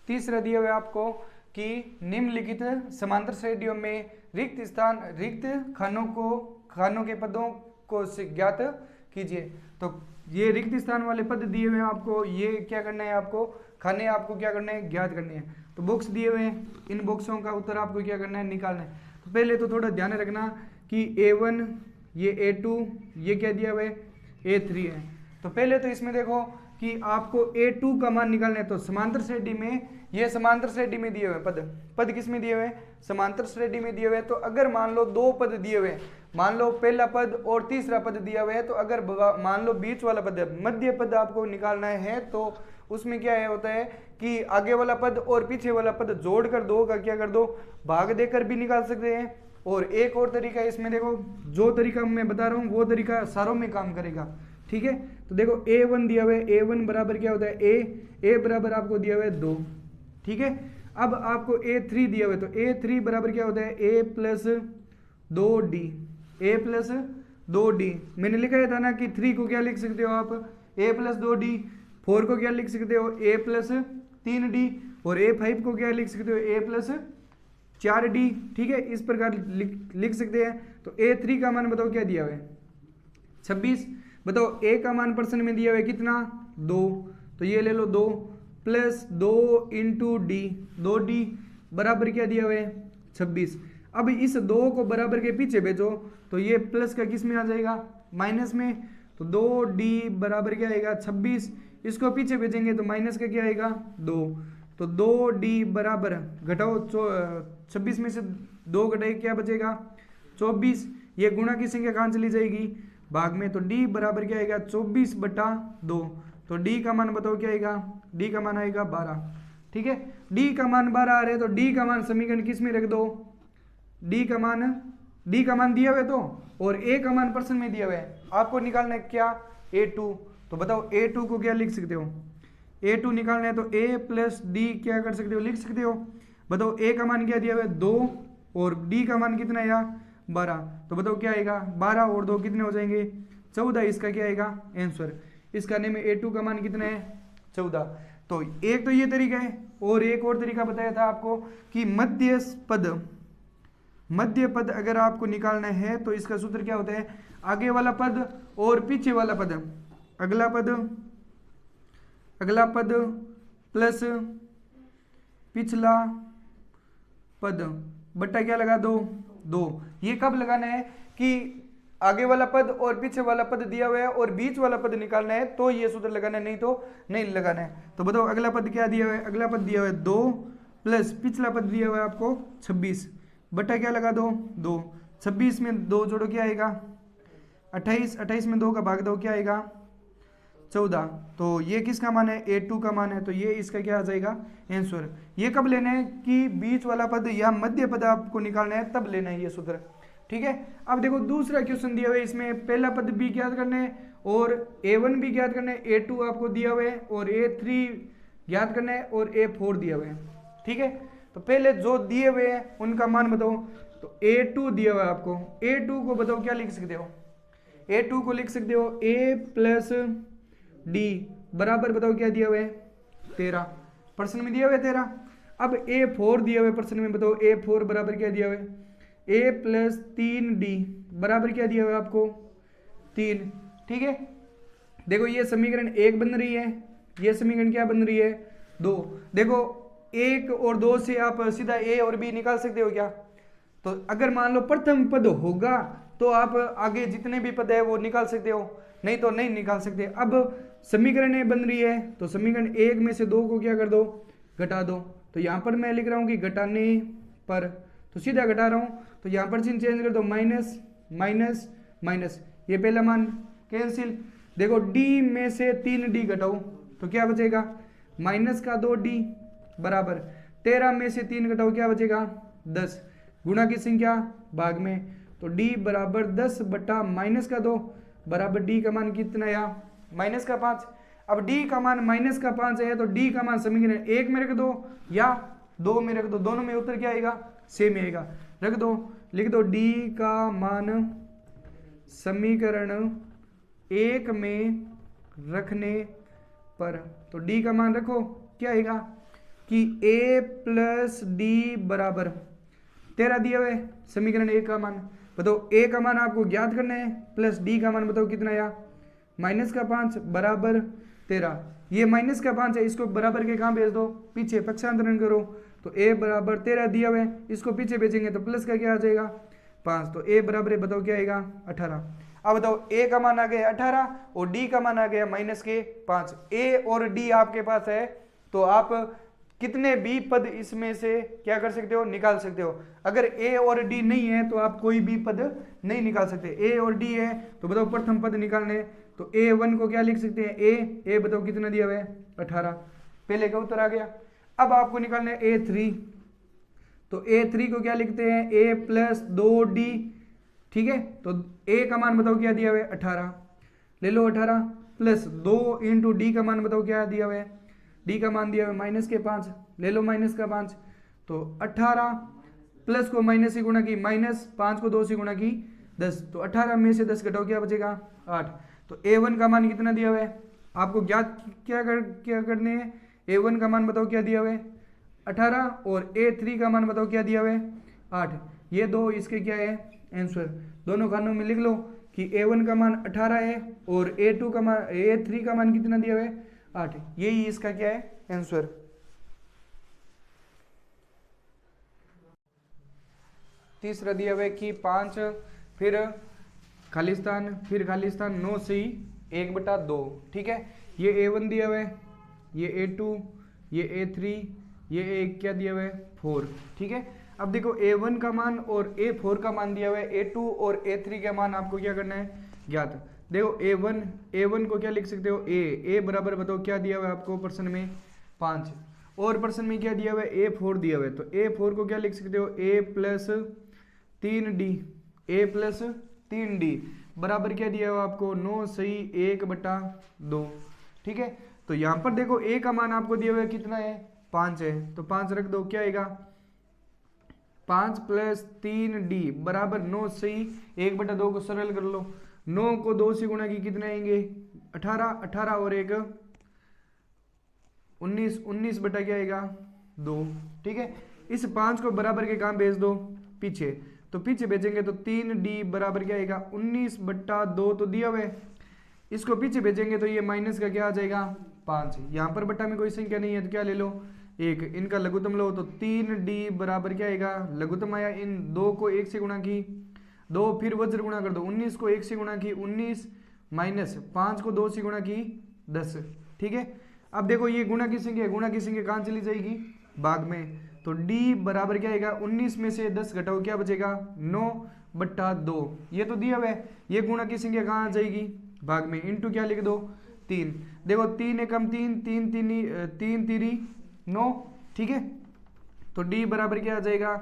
तीसरा दिया हुआ है आपको कि निम्नलिखित समांतर श्रेणियों में रिक्त खानों के पदों को ज्ञात कीजिए। तो ये रिक्त स्थान वाले पद दिए हुए हैं आपको, ये क्या करना है, आपको खाने आपको क्या करना है, ज्ञात करने हैं। तो बॉक्स दिए हुए हैं, इन बॉक्सों का उत्तर आपको क्या करना है, निकालना है। तो पहले तो थोड़ा ध्यान रखना कि A1 ये A2 ये क्या दिया हुआ है, A3 है। तो पहले तो इसमें देखो कि आपको A2 का मान निकालना है। तो समांतर श्रेणी में, ये समांतर श्रेणी में दिए हुए पद किस में दिए हुए हैं, समांतर श्रेणी में दिए हुए हैं। तो अगर मान लो दो पद दिए हुए हैं, मान लो पहला पद और तीसरा पद दिया हुआ है, तो अगर मान लो बीच वाला पद मध्य पद आपको निकालना है, तो उसमें क्या है होता है कि आगे वाला पद और पीछे वाला पद जोड़कर दो का क्या कर दो, भाग देकर भी निकाल सकते हैं। और एक और तरीका है इसमें, देखो जो तरीका मैं बता रहा हूँ वो तरीका सारों में काम करेगा, ठीक है। तो देखो A1 दिया हुआ है, A1 बराबर क्या होता है, A बराबर आपको दिया हुआ है 2, ठीक है। अब आपको A3 दिया हुआ है, तो A3 बराबर क्या होता है, A plus 2D, A plus 2D। मैंने लिखा था ना कि 3 को क्या लिख सकते हो आप, A प्लस 2D। 4 को क्या लिख सकते हो, A प्लस 3D। और A5 को क्या लिख सकते हो, A प्लस 4D, ठीक है। इस प्रकार लिख सकते हैं। तो A3 का मान बताओ क्या दिया हुआ है, 26। बताओ A का मान प्रश्न में दिया हुआ है कितना, 2। तो ये ले लो 2 प्लस 2 इंटू डी, 2D बराबर क्या दिया हुआ है, 26। अब इस 2 को बराबर के पीछे भेजो, तो ये प्लस का किस में आ जाएगा, माइनस में। तो 2D बराबर क्या आएगा, 26। इसको पीछे भेजेंगे तो माइनस का क्या आएगा, 2। तो 2D बराबर घटाओ 26 में से 2 घटाए क्या बचेगा, 24। ये गुणा की संख्या कहाँ चली जाएगी, भाग में। तो D बराबर क्या आएगा, 24/2। तो D का मान बताओ क्या आएगा, D का मान आएगा 12, ठीक है। D का मान 12 आ रहे, तो D का मान समीकरण किस में रख दो, D का मान दिया हुआ है, तो और A का मान प्रश्न में दिया हुआ है, आपको निकालना है क्या, A2। तो बताओ A2 को क्या लिख सकते हो, A2 निकालना है तो A प्लस D क्या कर सकते हो, लिख सकते हो। बताओ A का मान क्या दिया हुआ है, 2, और D का मान कितना है, 12। तो बताओ क्या आएगा, 12 और 2 कितने हो जाएंगे, 14। इसका क्या आएगा आंसर। इस करने में A2 का मान कितना है, 14। तो एक तो ये तरीका है, और एक और तरीका बताया था आपको कि मध्य पद अगर आपको निकालना है तो इसका सूत्र क्या होता है, आगे वाला पद और पीछे वाला पद, अगला पद प्लस पिछला पद बट्टा क्या लगा दो। ये कब लगाना है कि आगे वाला पद और पीछे वाला पद दिया हुआ है और बीच वाला पद निकालना है, तो ये सूत्र लगाना है, नहीं तो नहीं लगाना है। तो बताओ अगला पद क्या दिया हुआ है, अगला पद दिया हुआ है 2 प्लस पिछला पद दिया हुआ है आपको 26 बट्टा क्या लगा दो। 26 में 2 जोड़ो क्या आएगा, 28। 28 में 2 का भाग दो क्या आएगा, 14। तो ये किसका मान है, A2 का मान है। तो ये इसका क्या आ जाएगा आंसर। ये कब लेना है कि बीच वाला पद या मध्य पद आपको निकालना है, तब लेना है ये सूत्र, ठीक है। अब देखो दूसरा क्वेश्चन दिया हुआ है, इसमें पहला पद भी ज्ञात करना है और A1 भी ज्ञात करना है, A2 आपको दिया हुआ है और A3 ज्ञात करना है और A4 दिया हुआ है, ठीक है। तो पहले जो दिए हुए हैं उनका मान बताओ। तो A2 दिया हुआ है आपको, A2 को बताओ क्या लिख सकते हो, A2 को लिख सकते हो A प्लस D बराबर बताओ क्या दिया हुआ है, 13। प्रश्न में दिया हुआ है 13। अब A4 दिया हुआ है प्रश्न में, बताओ A4 बराबर क्या दिया हुआ है, A प्लस 3D बराबर क्या दिया हुआ है आपको, 3, ठीक है। देखो ये समीकरण 1 बन रही है, ये समीकरण क्या बन रही है, 2। देखो 1 और 2 से आप सीधा A और B निकाल सकते हो क्या। तो अगर मान लो प्रथम पद होगा तो आप आगे जितने भी पद है वो निकाल सकते हो, नहीं तो नहीं निकाल सकते। अब समीकरण ए बन रही है, तो समीकरण 1 में से 2 को क्या कर दो, घटा दो। तो यहाँ पर मैं लिख रहा हूँ कि घटाने पर, तो सीधा घटा रहा हूँ, तो यहाँ पर चिन्ह चेंज कर दो, माइनस माइनस माइनस, ये पहला मान कैंसिल। देखो D में से 3D घटाओ तो क्या बचेगा, माइनस का 2D बराबर 13 में से 3 घटाओ क्या बचेगा, 10। गुणा की संख्या भाग में, तो D बराबर 10 बटा माइनस का 2 बराबर D का मान कितना आया, माइनस का 5। अब D का मान माइनस का 5 है, तो D का मान समीकरण 1 में रख दो या 2 में रख दो, दोनों में उत्तर क्या आएगा, सेम आएगा। रख दो, लिख दो D का मान समीकरण 1 में रखने पर, तो D का मान रखो क्या आएगा कि a प्लस डी बराबर 13 दिया हुआ है, समीकरण ए का मान बताओ, ए का मान आपको ज्ञात करना है, प्लस डी का मान बताओ कितना आया, -5 बराबर 13। ये -5 है, इसको बराबर के कहाँ भेज दो, पीछे पक्षांतरण करो, तो a बराबर 13 दिया हुआ है, इसको पीछे भेजेंगे तो प्लस का क्या आ जाएगा 5, तो a बराबर है बताओ क्या आएगा 18। अब बताओ a का मान आ गया 18 और d का मान आ गया -5। a और d आपके पास है, तो आप कितने भी पद इसमें से क्या कर सकते हो, निकाल सकते हो। अगर a और d नहीं है तो आप कोई भी पद नहीं निकाल सकते। a और d है तो बताओ प्रथम पद निकालने, तो a1 को क्या लिख सकते हैं, a बताओ कितना दिया हुआ है 18, पहले का उत्तर आ गया। अब आपको निकालना है a3, तो a3 को क्या लिखते हैं, a प्लस 2d, ठीक है। तो a का मान बताओ क्या दिया हुआ है 18, ले लो 18 प्लस 2 इंटू डी का मान बताओ क्या दिया हुआ है, डी का मान दिया हुआ है -5, ले लो -5, तो 18 प्लस को माइनस से गुणा की, -5 को 2 से गुणा की 10, तो 18 में से 10 घटाओ क्या बचेगा 8। तो a1 का मान कितना दिया हुआ है, आपको ज्ञात क्या करने हैं, a1 का मान बताओ क्या दिया हुआ है 18 और a3 का मान बताओ क्या दिया हुआ है 8। ये दो इसके क्या है आंसर, दोनों खानों में लिख लो कि a1 का मान 18 है और a3 का मान कितना दिया हुआ है 8, यही इसका क्या है आंसर। तीसरा दिया हुआ है कि 5 फिर खालिस्तान 9 से 1/2, ठीक है। ये a1 दिया हुआ है, ये a2, ये a3, ये एक क्या दिया हुआ है 4, ठीक है। अब देखो a1 का मान और a4 का मान दिया हुआ है, a2 और a3 का मान आपको क्या करना है ज्ञात। देखो a1 को क्या लिख सकते हो, a बराबर बताओ क्या दिया हुआ है आपको प्रश्न में 5, और प्रश्न में क्या दिया हुआ है a4 दिया हुआ है, तो a4 को क्या लिख सकते हो, a प्लस 3d बराबर क्या दिया हुआ आपको 9 सही 1/2, ठीक है। तो यहाँ पर देखो a का मान आपको दिया हुआ है कितना है 5 है, तो 5 रख दो, क्या आएगा 5 प्लस 3d बराबर 9 सही 1/2 को सरल कर लो, 9 को 2 से गुणा की कितने आएंगे 18 और 1 19 बटा क्या आएगा 2, ठीक है। इस 5 को बराबर के काम भेज दो पीछे, तो पीछे भेजेंगे तो 3d बराबर क्या आएगा 19/2 तो दिया हुआ है, इसको पीछे भेजेंगे तो ये माइनस का क्या आ जाएगा 5, यहाँ पर बट्टा में कोई संख्या नहीं है तो क्या ले लो 1, इनका लघुत्तम लो, तो 3d बराबर क्या आएगा, लघुत्तम आया, इन 2 को 1 से गुणा की 2, फिर वज्र गुणा कर दो, 19 को 1 से गुणा की 19 माइनस 5 को 2 से गुणा की 10, ठीक है। अब देखो ये गुणा की संख्या कहाँ चली जाएगी भाग में, तो d बराबर क्या आएगा 19 में से 10 घटाओ क्या बचेगा 9/2, ये तो दिया हुआ है, ये गुणा की संख्या कहाँ आ जाएगी भाग में, इंटू क्या लिख दो 3, देखो 3 एकम 3 3 3 9, ठीक है। तो d बराबर क्या आ जाएगा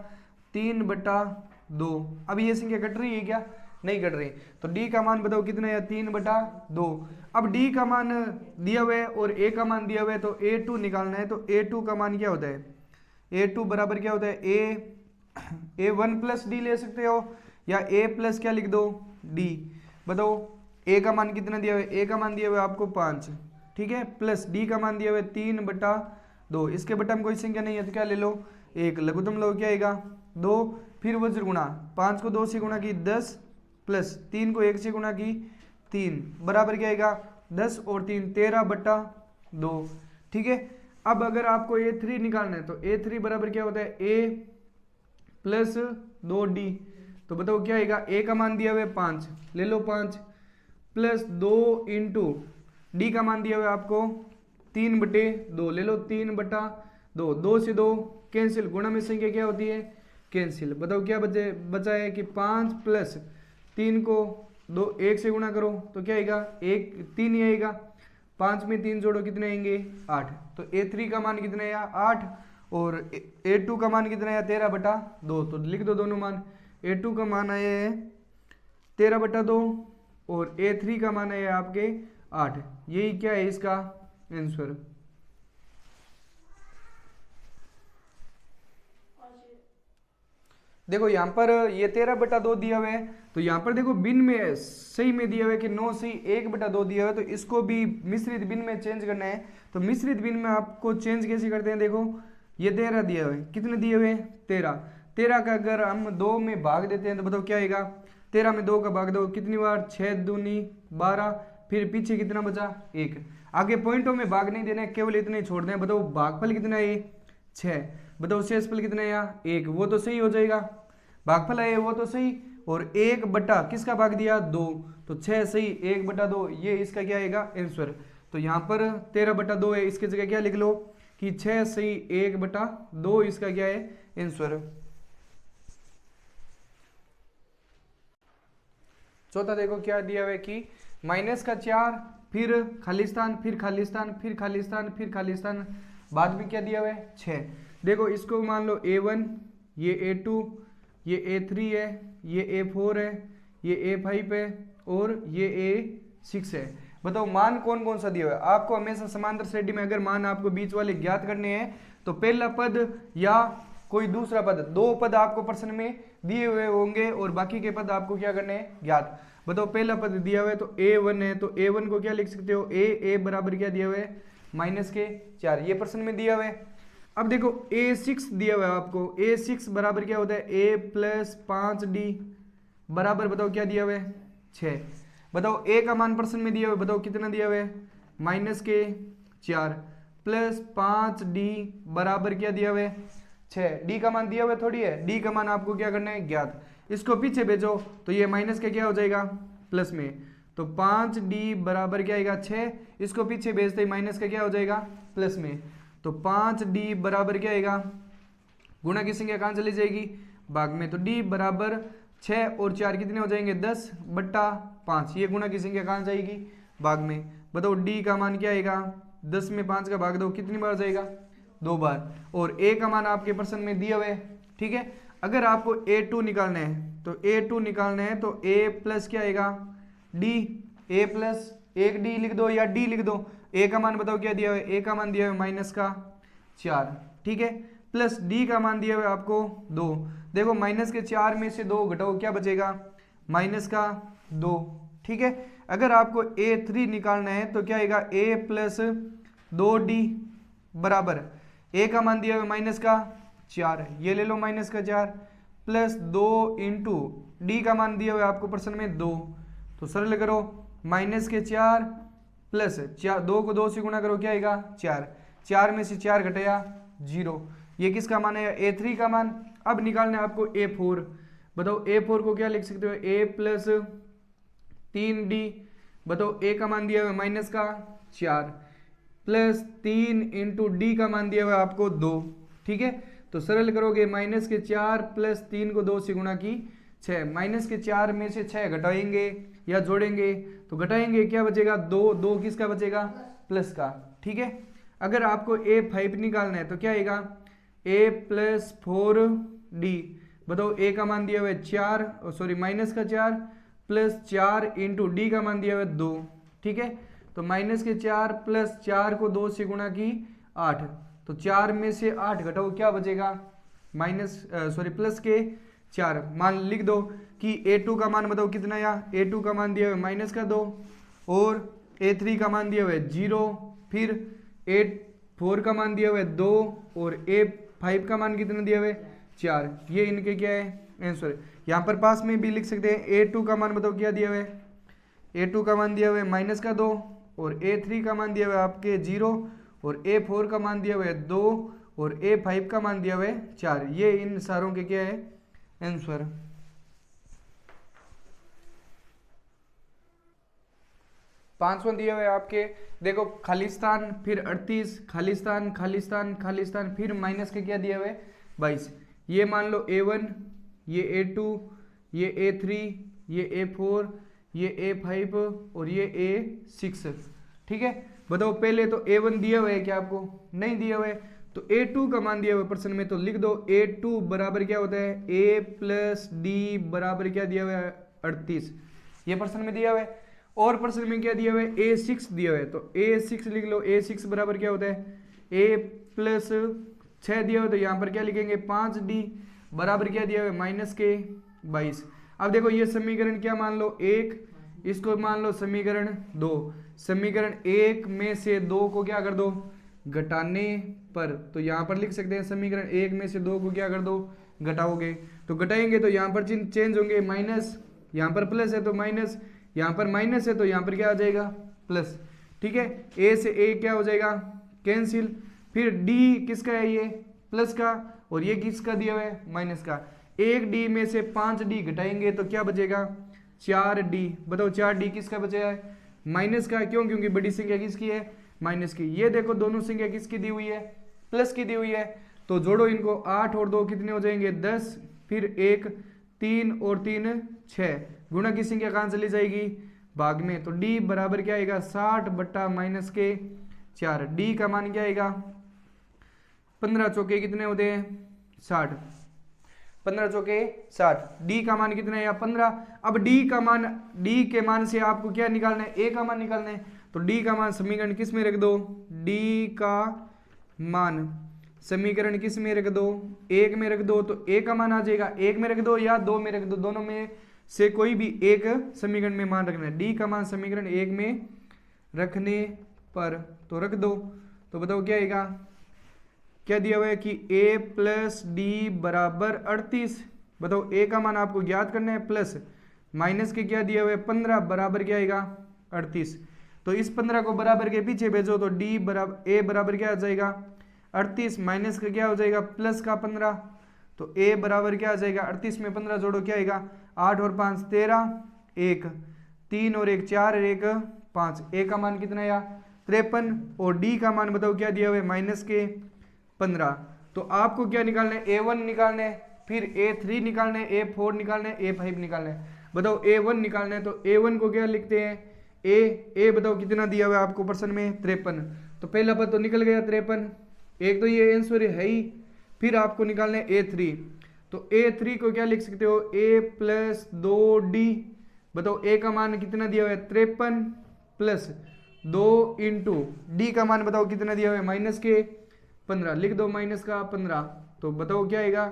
3/2। अब ये संख्या कट रही है क्या, नहीं कट रही, तो d का मान बताओ कितना है 3/2। अब d का मान दिया हुआ है और a का मान दिया हुआ है, तो a2 निकालना है, तो a2 का मान क्या होता है, a2 बराबर क्या होता है a1 प्लस d ले सकते हो, या a प्लस क्या लिख दो d, बताओ a का मान कितना दिया हुआ है, a का मान दिया हुआ है आपको 5, ठीक है, प्लस d का मान दिया हुआ है 3/2, इसके बटा में कोई संख्या नहीं है तो क्या ले लो 1, लघुत्तम लो क्या आएगा 2, फिर वज्र गुणा 5 को 2 से गुणा की 10 प्लस 3 को 1 से गुणा की 3 बराबर क्या आएगा 10 और 3 13/2, ठीक है। अब अगर आपको a3 निकालना है तो a3 बराबर क्या होता है a प्लस 2d, तो बताओ क्या आएगा, a का मान दिया हुआ है 5, ले लो 5 प्लस 2 इंटू d का मान दिया हुआ है आपको 3/2, ले लो 3/2, 2 से 2 कैंसिल, गुणा में संख्या क्या होती है कैंसिल, बताओ क्या बचा है कि 5 प्लस 3 को 1 से गुणा करो तो क्या आएगा 3 ही आएगा, 5 में 3 जोड़ो कितने आएंगे 8, तो a3 का मान कितना आया 8 और a2 का मान कितना आया 13/2, तो लिख दो दोनों मान, a2 का मान आया है 13/2 और a3 का मान आया आपके 8, यही क्या है इसका आंसर। देखो यहाँ पर ये 13/2 दिया हुआ है, तो यहाँ पर देखो बिन में सही में दिया हुआ है कि 9 सही 1/2 दिया हुआ है, तो इसको भी मिश्रित बिन में चेंज करना है। तो मिश्रित बिन में आपको चेंज कैसे करते हैं, देखो ये 13 दिए हुए, कितने दिए हुए 13। 13 का अगर हम 2 में भाग देते हैं तो बताओ क्या आएगा, 13 में 2 का भाग दो कितनी बार, 6 दूनी 12, फिर पीछे कितना बचा 1। आगे पॉइंटों में भाग नहीं देना है, केवल इतने ही छोड़ दें। बताओ भागफल कितना है 6, बताओ शेषफल कितना है यहाँ 1, वो तो सही हो जाएगा। भागफल है वो तो सही, और 1 बटा किसका भाग दिया 2, तो 6 सही, 1 बटा 2, ये इसका क्या आएगा आंसर। तो यहाँ पर 13 बटा 2 है, इसकी जगह क्या लिख लो कि 6 सही 1 बटा 2 इसका क्या है आंसर। चौथा देखो क्या दिया हुआ है कि -4 फिर खालिस्तान फिर खालिस्तान फिर खालिस्तान फिर खालिस्तान, बाद में क्या दिया हुआ है 6। देखो इसको मान लो A1, ये A2, ये A3 है, ये A4 है, ये A5 है और ये A6 है। बताओ मान कौन कौन सा दिया हुआ है। आपको हमेशा समांतर श्रेणी में अगर मान आपको बीच वाले ज्ञात करने हैं तो पहला पद या कोई दूसरा पद, 2 पद आपको प्रश्न में दिए हुए होंगे और बाकी के पद आपको क्या करने हैं ज्ञात। बताओ पहला पद दिया हुआ है तो A1 है, तो A1 को क्या लिख सकते हो A बराबर क्या दिया हुआ है -4, ये प्रश्न में दिया हुआ है। अब देखो A6 दिया हुआ है आपको, A6 बराबर क्या होता है A + 5D बराबर बताओ क्या दिया हुआ है 6। बताओ A का मान प्रश्न में दिया हुआ है, बताओ कितना दिया हुआ है -4 + 5D बराबर क्या दिया हुआ है 6। D का मान दिया हुआ थोड़ी है, D का मान आपको क्या करना है ज्ञात। इसको पीछे भेजो तो ये माइनस का क्या हो जाएगा प्लस में, तो 5D बराबर क्या आएगा 6, इसको पीछे भेजते ही माइनस का क्या हो जाएगा प्लस में, तो 5D बराबर क्या आएगा, गुणा की संख्या कहाँ चली जाएगी भाग में, तो D बराबर 6 और 4 कितने हो जाएंगे 10 बट्टा 5, ये गुणा की संख्या कहाँ जाएगी भाग में। बताओ D का मान क्या आएगा 10 में 5 का भाग दो कितनी बार जाएगा 2 बार, और A का मान आपके प्रश्न में दिया हुआ है। ठीक है, अगर आपको A2 निकालना है तो A2 निकालना है तो A प्लस क्या आएगा D, A प्लस 1D लिख दो या D लिख दो। A का मान बताओ क्या दिया हुआ है, A का मान दिया हुआ है -4, ठीक है, प्लस D का मान दिया हुआ है आपको 2। देखो -4 में से 2 घटाओ क्या बचेगा -2, ठीक है। अगर आपको A3 निकालना है तो क्या आएगा A प्लस 2D बराबर A का मान दिया हुआ है -4, ये ले लो -4 प्लस 2 इंटू D का मान दिया हुआ है आपको प्रश्न में 2, तो सरल करो -4 प्लस 2 को 2 से गुणा करो क्या आएगा 4 में से 4 घटाया 0, ये किसका मान है A3 का मान। अब निकालना है आपको A4, बताओ A4 को क्या लिख सकते हो A प्लस 3D, बताओ A का मान दिया हुआ है -4 प्लस 3 इंटू D का मान दिया हुआ है आपको 2, ठीक है, तो सरल करोगे -4 प्लस 3 को 2 से गुणा की 6, -4 में से 6 घटाएंगे या जोड़ेंगे तो घटाएंगे क्या बचेगा 2 किसका बचेगा प्लस का, ठीक है। अगर आपको A5 निकालना है तो क्या आएगा A प्लस 4D, बताओ A का मान दिया हुआ है 4 -4 प्लस 4 इंटू D का मान दिया हुआ है 2, ठीक है, तो -4 प्लस 4 को 2 से गुणा की 8, तो 4 में से 8 घटाओ क्या बचेगा प्लस के 4, मान लिख दो कि A2 का मान बताओ कितना है, A2 का मान दिया हुआ है -2 और A3 का मान दिया हुआ है 0, फिर A4 का मान दिया हुआ है 2 और A5 का मान कितना दिया हुआ है 4, ये इनके क्या है आंसर। यहाँ पर पास में भी लिख सकते हैं A2 का मान बताओ क्या दिया हुआ है, A2 का मान दिया हुआ है -2 और A3 का मान दिया हुआ है आपके 0 और A4 का मान दिया हुआ है 2 और A5 का मान दिया हुआ है 4, ये इन सारों के क्या है आंसर। पांचवा दिया हुआ है आपके, देखो खालिस्तान फिर 38 खालिस्तान खालिस्तान खालिस्तान फिर माइनस के क्या दिया हुआ है 22, ये मान लो A1, ये A2, ये A3, ये A4, ये A5 और ये A6, ठीक है। बताओ पहले तो A1 दिया हुआ है क्या, आपको नहीं दिया हुआ है, तो A2 का मान दिया हुआ है प्रश्न में, तो लिख दो A2 बराबर क्या होता है A प्लस D बराबर क्या दिया हुआ है 38, ये प्रश्न में दिया हुआ है। और प्रश्न में क्या दिया हुआ है A6 दिया हुआ है, तो A6 लिख लो, A6 बराबर क्या होता है A प्लस 6 दिया हुआ है, तो यहाँ पर क्या लिखेंगे 5D बराबर क्या दिया हुआ है -22। अब देखो ये समीकरण क्या मान लो 1, इसको मान लो समीकरण 2, समीकरण 1 में से 2 को क्या कर दो घटाने पर, तो यहाँ पर लिख सकते हैं समीकरण 1 में से 2 को क्या कर दो, घटाओगे, तो घटाएंगे तो यहाँ पर चिन्ह चेंज होंगे, माइनस, यहाँ पर प्लस है तो माइनस, यहाँ पर माइनस है तो यहाँ पर क्या आ जाएगा, प्लस। ठीक है, ए से ए क्या हो जाएगा, कैंसिल। फिर डी किसका है, ये प्लस का, और ये किसका दिया हुआ है, माइनस का। 1d में से 5d घटाएंगे तो क्या बचेगा, 4d। बताओ 4d किसका बचा है, माइनस का। क्यों, क्योंकि बड़ी संख्या किसकी है, माइनस की। ये देखो दोनों संख्या किसकी दी हुई है, प्लस की दी हुई है, तो जोड़ो इनको, 8 और 2 कितने हो जाएंगे, 10, फिर 1, 3 और 3 6, गुणा की संख्या कहाँ चली जाएगी, भाग में, तो d बराबर क्या आएगा, 60 बट्टा माइनस के 4। d का मान क्या आएगा, 15 चौके कितने होते हैं, 60, 15 चौके 60। d का मान कितना है, या 15। अब d का मान, d के मान से आपको क्या निकालना है, a का मान निकालना है, तो d का मान समीकरण किस में रख दो, d का मान समीकरण किस में रख दो, 1 में रख दो, तो a का मान आ जाएगा, 1 में रख दो या 2 में रख दो, दोनों में से कोई भी एक समीकरण में मान रखना है। d का मान समीकरण 1 में रखने पर तो रख दो, तो बताओ क्या आएगा, क्या दिया हुआ है कि a प्लस डी बराबर 38। बताओ a का मान आपको ज्ञात करना है, प्लस माइनस के क्या दिया हुआ है, 15 बराबर क्या आएगा, 38। तो इस 15 को बराबर के पीछे भेजो तो d बराबर a बराबर क्या आ जाएगा, 38, माइनस का क्या हो जाएगा, प्लस का 15, तो a बराबर क्या आ जाएगा, 38 में 15 जोड़ो क्या आएगा, 8 और 5 13, 1 3 और 1 4 और 1 5। a का मान कितना आया, 53, और d का मान बताओ क्या दिया हुआ है, माइनस के 15। तो आपको क्या निकालना है, a1 निकालना है, फिर a3 निकालना है, a4 निकालना है, a5 निकालना है। बताओ a1 निकालना है, तो a1 को क्या लिखते हैं, a बताओ कितना दिया हुआ है आपको प्रश्न में, 53। तो पहला पद तो निकल गया 53, एक तो ये आंसर है ही। फिर आपको निकालना है a3, तो a3 को क्या लिख सकते हो, a प्लस 2d। बताओ a का मान कितना दिया हुआ है, 53 प्लस 2 इंटू d का मान बताओ कितना दिया हुआ है, माइनस के 15, लिख दो माइनस का 15। तो बताओ क्या आएगा,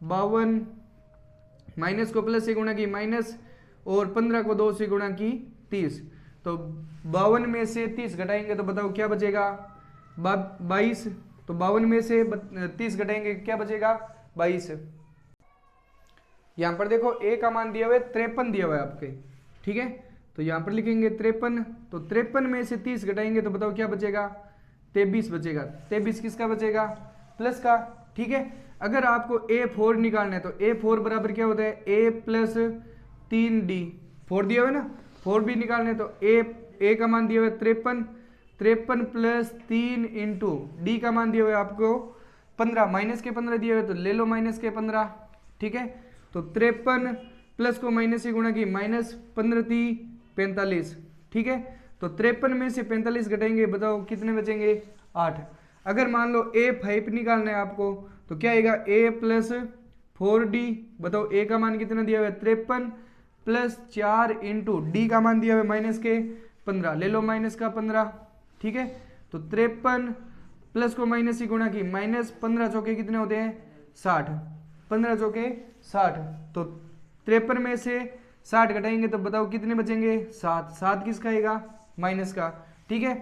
52, माइनस को प्लस से गुणा की माइनस, और 15 को 2 से गुणा की 30। तो 52 में से 30 घटाएंगे तो बताओ क्या बचेगा, 22। तो 52 में से 30 घटाएंगे क्या बचेगा, 22। यहाँ पर देखो a का मान दिया हुआ है 53 दिया हुआ है आपके, ठीक है, तो यहाँ पर लिखेंगे 53। तो 53 में से 30 घटाएंगे तो बताओ क्या बचेगा, 23 बचेगा। 23 किसका बचेगा, प्लस का। ठीक है, अगर आपको a4 निकालना है तो a4 बराबर क्या होता है, a प्लस 3d, 4 दिया हुआ है ना, 4 भी निकालना है तो a का मान दिया हुआ है 53, 53 प्लस 3 इंटू d का मान दिया हुआ है आपको 15, माइनस के 15 दिया हुआ है तो ले लो माइनस के 15। ठीक है, तो 53 प्लस को माइनस से गुणा की माइनस 15 × 45। ठीक है, तो 53 में से 45 घटाएंगे बताओ कितने बचेंगे, 8। अगर मान लो a5 निकालना है आपको तो क्या आएगा, a प्लस 4d। बताओ a का मान कितना दिया हुआ है, 53 प्लस 4 इंटू d का मान दिया हुआ है माइनस के 15, ले लो माइनस का 15। ठीक है, तो 53 प्लस को माइनस से गुणा की माइनस 15 चौके कितने होते हैं, 60, 15 चौके 60। तो 53 में से 60 घटाएंगे तो बताओ कितने बचेंगे, 7। 7 किसका आएगा, माइनस का। ठीक है,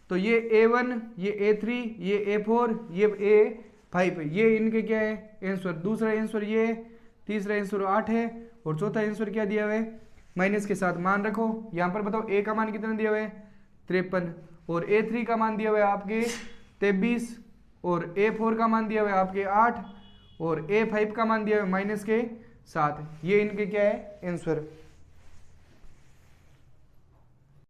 तो ये a1, ये a3, ये a4, ये a5, ये इनके क्या है आंसर। दूसरा आंसर ये, तीसरा आंसर 8 है, और चौथा आंसर क्या दिया हुआ है, माइनस के साथ मान रखो। यहाँ पर बताओ a का मान कितना दिया हुआ है, 53, और a3 का मान दिया हुआ है आपके 23, और a4 का मान दिया हुआ है आपके 8, और a5 का मान दिया हुआ है माइनस के 7। ये इनके क्या है आंसर।